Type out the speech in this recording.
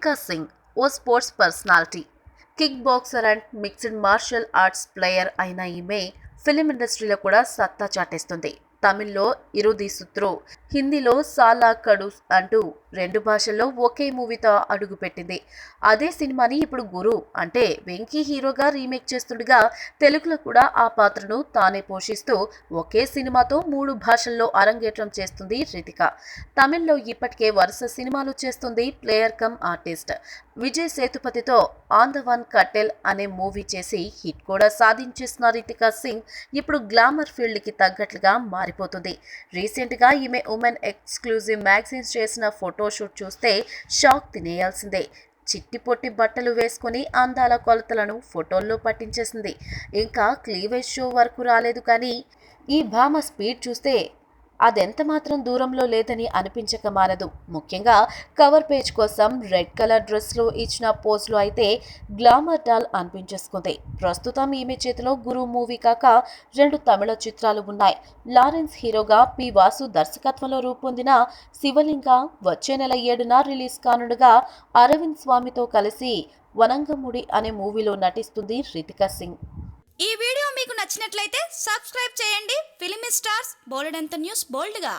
రితికా సింగ్ ఓ sports personality, kick boxer and mixed martial arts player అయిన ఈమె ఫిలిం ఇండస్ట్రీలో కూడా సత్తా చాటేస్తుంది. తమిళ్లో ఇరుది సుత్రో, హిందీలో సాలా కడూస్ అంటూ రెండు భాషల్లో ఒకే మూవీతో అడుగుపెట్టింది. అదే సినిమాని ఇప్పుడు గురు అంటే వెంకీ హీరోగా రీమేక్ చేస్తుండగా తెలుగులో కూడా ఆ పాత్రను తానే పోషిస్తూ ఒకే సినిమాతో 3 భాషల్లో అరంగేట్రం చేస్తుంది రితిక. తమిళ్లో ఇప్పటికే వరుస సినిమాలు చేస్తుంది ప్లేయర్ కమ్ ఆర్టిస్ట్. విజయ్ సేతుపతితో ఆన్ ద వన్ కట్టెల్ అనే మూవీ చేసి హిట్ కూడా సాధించేసిన రితికా సింగ్ ఇప్పుడు గ్లామర్ ఫీల్డ్ కి తగ్గట్లుగా మారిపోతుంది. రీసెంట్ గా ఈమె ఉమెన్ ఎక్స్క్లూజివ్ మ్యాగజైన్స్ చేసిన ఫోటోషూట్ చూస్తే షాక్ తినేయాల్సిందే. చిట్టి పొట్టి బట్టలు వేసుకుని అందాల కొలతలను ఫోటోల్లో పట్టించేసింది. ఇంకా క్లీవేజ్ షో వరకు రాలేదు కానీ ఈ భామ స్పీడ్ చూస్తే అదెంత మాత్రం దూరంలో లేదని అనిపించక మానదు. ముఖ్యంగా కవర్ పేజ్ కోసం రెడ్ కలర్ డ్రెస్లో ఇచ్చిన పోజ్లో అయితే గ్లామర్ డాల్ అనిపించేసుకుంది. ప్రస్తుతం ఈమె చేతిలో గురు మూవీ కాక 2 తమిళ చిత్రాలు ఉన్నాయి. లారెన్స్ హీరోగా పి వాసు దర్శకత్వంలో రూపొందిన శివలింగ వచ్చే నెల 7న రిలీజ్ కానుండగా అరవింద్ స్వామితో కలిసి వనంగముడి అనే మూవీలో నటిస్తుంది రితికా సింగ్. ఈ వీడియో మీకు నచ్చినట్లయితే సబ్స్క్రైబ్ చేయండి. ఫిలిమి స్టార్స్ బోలెడంత న్యూస్ బోల్డ్గా.